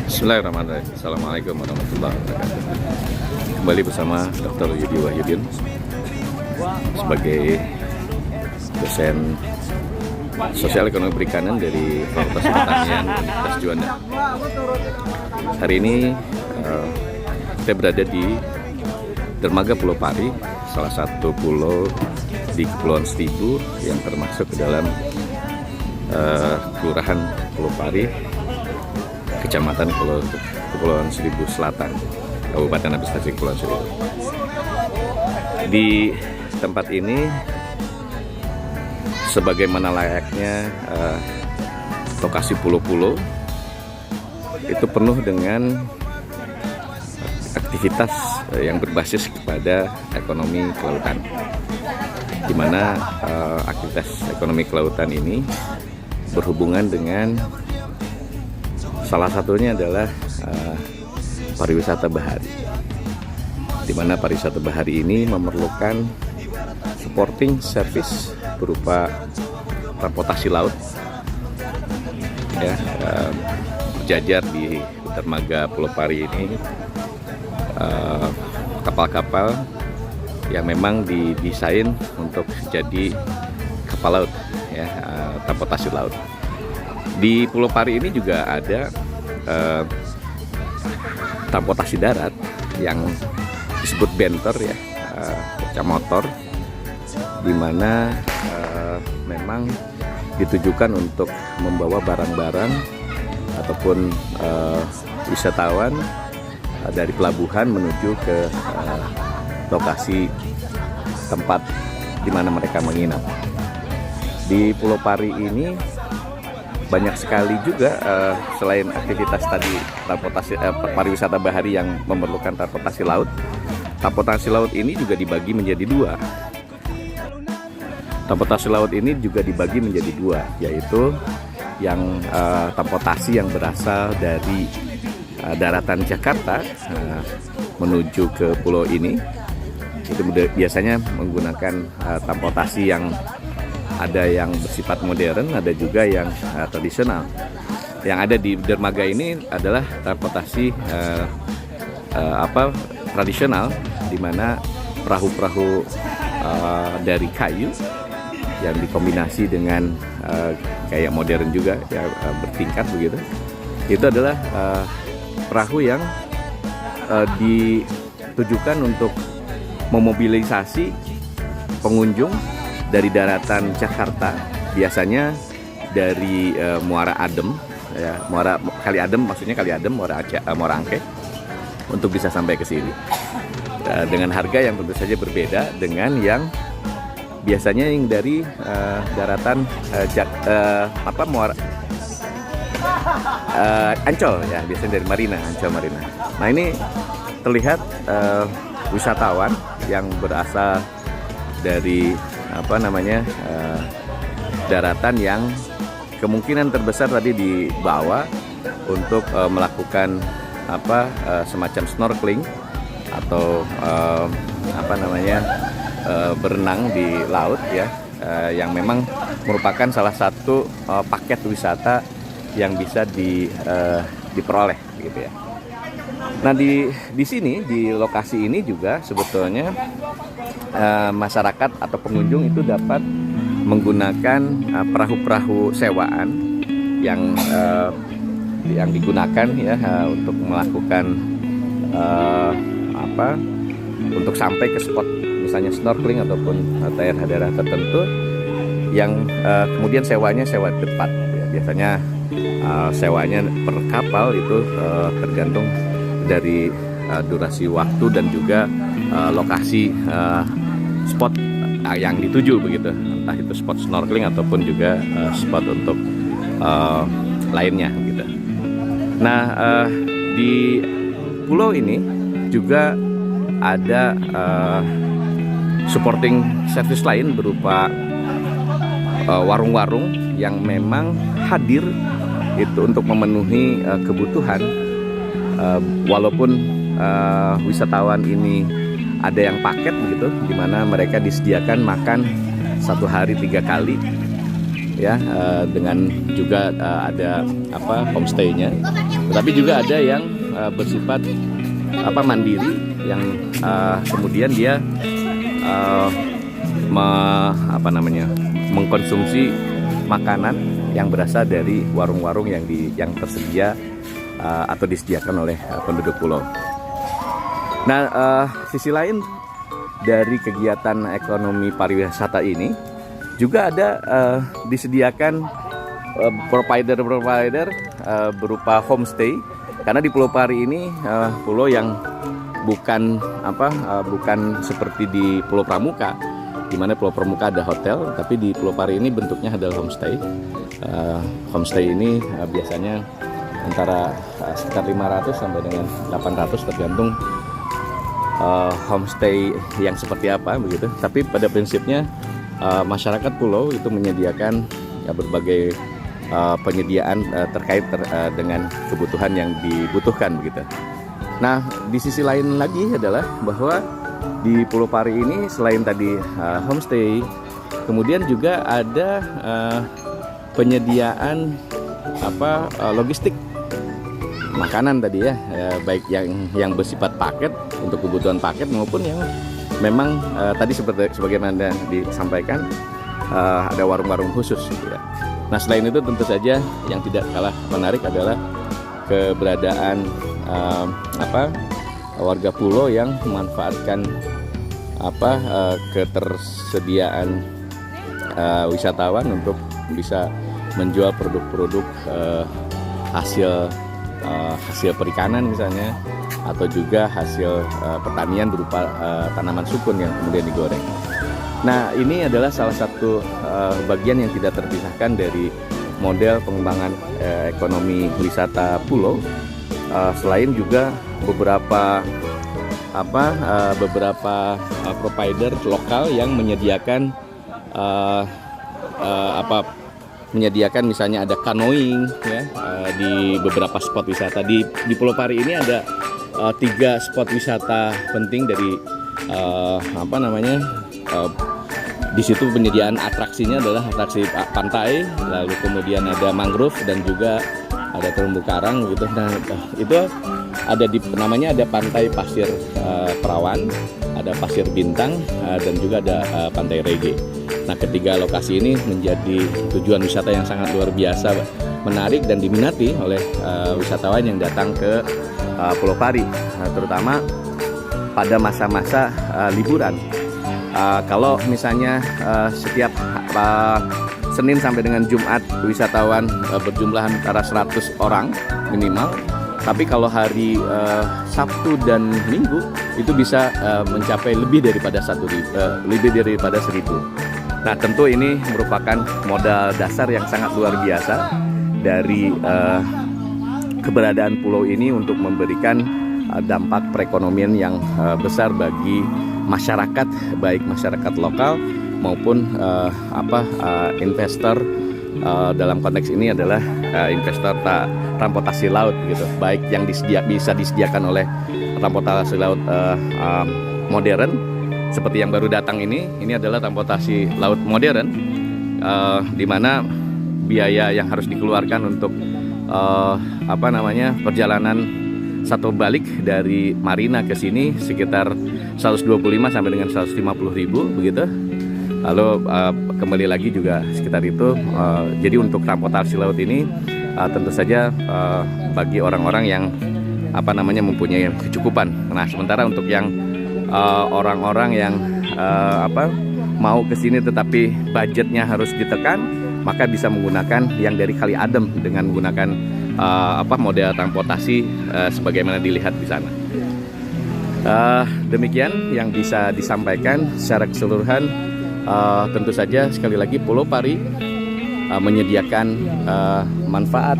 Bismillahirrahmanirrahim. Assalamualaikum warahmatullahi wabarakatuh. Kembali bersama Dr. Yudi Wahyudin sebagai dosen Sosial Ekonomi Perikanan dari Fakultas Pertanian Universitas Juanda. Hari ini kita berada di dermaga Pulau Pari, salah satu pulau di Kepulauan Seribu yang termasuk ke dalam Kelurahan Pulau Pari, Kecamatan Kepulauan Seribu Selatan, Kabupaten Administrasi Kepulauan Seribu. Di tempat ini, sebagaimana layaknya lokasi pulau-pulau, itu penuh dengan aktivitas yang berbasis kepada ekonomi kelautan, di mana aktivitas ekonomi kelautan ini berhubungan dengan salah satunya adalah pariwisata bahari, di mana pariwisata bahari ini memerlukan supporting service berupa transportasi laut, ya, berjajar di dermaga Pulau Pari ini kapal-kapal yang memang didesain untuk jadi kapal laut, ya, transportasi laut. Di Pulau Pari ini juga ada transportasi darat yang disebut bentor, ya, becak motor, di mana memang ditujukan untuk membawa barang-barang ataupun wisatawan dari pelabuhan menuju ke lokasi tempat di mana mereka menginap. Di Pulau Pari ini banyak sekali juga selain aktivitas tadi transportasi pariwisata bahari yang memerlukan transportasi laut. Transportasi laut ini juga dibagi menjadi dua. Transportasi laut ini juga dibagi menjadi dua, yaitu yang transportasi yang berasal dari daratan Jakarta menuju ke pulau ini. Itu biasanya menggunakan transportasi yang ada yang bersifat modern, ada juga yang tradisional. Yang ada di dermaga ini adalah transportasi tradisional, di mana perahu-perahu dari kayu yang dikombinasi dengan kayak modern juga, ya, bertingkat begitu. Itu adalah perahu yang ditujukan untuk memobilisasi pengunjung dari daratan Jakarta, biasanya dari Muara Adem, ya, Kali Adem, maksudnya Kali Adem, Muara Angke, untuk bisa sampai ke sini dengan harga yang tentu saja berbeda dengan yang biasanya yang dari daratan Muara Ancol, ya, biasanya dari Marina, Ancol Marina. Nah, ini terlihat wisatawan yang berasal dari daratan yang kemungkinan terbesar tadi dibawa untuk melakukan semacam snorkeling atau berenang di laut, ya, yang memang merupakan salah satu paket wisata yang bisa diperoleh, gitu ya. Nah, di sini, di lokasi ini juga sebetulnya masyarakat atau pengunjung itu dapat menggunakan perahu-perahu sewaan yang digunakan, ya, untuk melakukan untuk sampai ke spot misalnya snorkeling ataupun daerah-daerah tertentu yang kemudian sewanya sewa cepat, ya. Biasanya sewanya per kapal itu tergantung dari durasi waktu dan juga lokasi spot yang dituju begitu, entah itu spot snorkeling ataupun juga spot untuk lainnya gitu. Nah, di pulau ini juga ada supporting service lain berupa warung-warung yang memang hadir itu untuk memenuhi kebutuhan, walaupun wisatawan ini ada yang paket begitu, di mana mereka disediakan makan 1 hari 3 kali ya, dengan juga ada homestay-nya. Tetapi juga ada yang bersifat mandiri, yang kemudian dia mengkonsumsi makanan yang berasal dari warung-warung yang tersedia atau disediakan oleh penduduk pulau. Nah, sisi lain dari kegiatan ekonomi pariwisata ini juga ada disediakan provider berupa homestay, karena di Pulau Pari ini pulau yang bukan seperti di Pulau Pramuka, di mana Pulau Pramuka ada hotel, tapi di Pulau Pari ini bentuknya adalah homestay. Homestay ini biasanya antara sekitar 500 sampai dengan 800 tergantung homestay yang seperti apa begitu. Tapi pada prinsipnya masyarakat pulau itu menyediakan berbagai penyediaan terkait dengan kebutuhan yang dibutuhkan begitu. Nah, di sisi lain lagi adalah bahwa di Pulau Pari ini selain tadi homestay, kemudian juga ada penyediaan logistik makanan tadi ya, baik yang bersifat paket untuk kebutuhan paket maupun yang memang tadi sebagaimana disampaikan ada warung-warung khusus gitu ya. Nah, selain itu tentu saja yang tidak kalah menarik adalah keberadaan warga pulau yang memanfaatkan ketersediaan wisatawan untuk bisa menjual produk-produk hasil perikanan misalnya, atau juga hasil pertanian berupa tanaman sukun yang kemudian digoreng. Nah, ini adalah salah satu bagian yang tidak terpisahkan dari model pengembangan ekonomi wisata pulau. Selain juga beberapa provider lokal yang menyediakan misalnya ada canoeing ya, di beberapa spot wisata di Pulau Pari ini ada 3 spot wisata penting dari di situ penyediaan atraksinya adalah atraksi pantai, lalu kemudian ada mangrove dan juga ada terumbu karang gitu. Nah, itu ada ada pantai Pasir Perawan, ada Pasir Bintang, dan juga ada pantai Rege. Nah, ketiga lokasi ini menjadi tujuan wisata yang sangat luar biasa, menarik dan diminati oleh wisatawan yang datang ke Pulau Pari, terutama pada masa-masa liburan. Kalau misalnya setiap Senin sampai dengan Jumat wisatawan berjumlah antara 100 orang minimal, tapi kalau hari Sabtu dan Minggu itu bisa mencapai lebih daripada 1.000. Nah, tentu ini merupakan modal dasar yang sangat luar biasa dari keberadaan pulau ini untuk memberikan dampak perekonomian yang besar bagi masyarakat, baik masyarakat lokal maupun investor. Dalam konteks ini adalah investor transportasi laut gitu, baik yang bisa disediakan oleh transportasi laut modern seperti yang baru datang ini adalah transportasi laut modern, di mana biaya yang harus dikeluarkan untuk perjalanan satu balik dari Marina ke sini sekitar 125 sampai dengan 150.000 begitu. Lalu kembali lagi juga sekitar itu. Jadi untuk transportasi laut ini tentu saja bagi orang-orang yang mempunyai kecukupan. Nah, sementara untuk yang orang-orang yang mau ke sini tetapi budgetnya harus ditekan, maka bisa menggunakan yang dari Kali Adem dengan menggunakan model transportasi sebagaimana dilihat di sana. Demikian yang bisa disampaikan secara keseluruhan. Tentu saja sekali lagi Pulau Pari menyediakan manfaat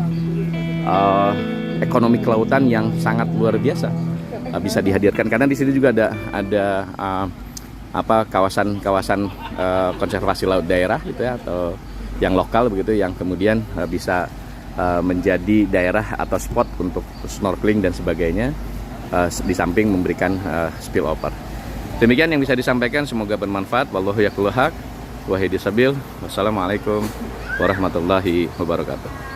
ekonomi kelautan yang sangat luar biasa, bisa dihadirkan karena di sini juga ada kawasan konservasi laut daerah gitu ya, atau yang lokal begitu, yang kemudian bisa menjadi daerah atau spot untuk snorkeling dan sebagainya, di samping memberikan spillover. Demikian yang bisa disampaikan, semoga bermanfaat. Wallahu yaqulu haq. wa ihdinas sabil. Wassalamualaikum warahmatullahi wabarakatuh.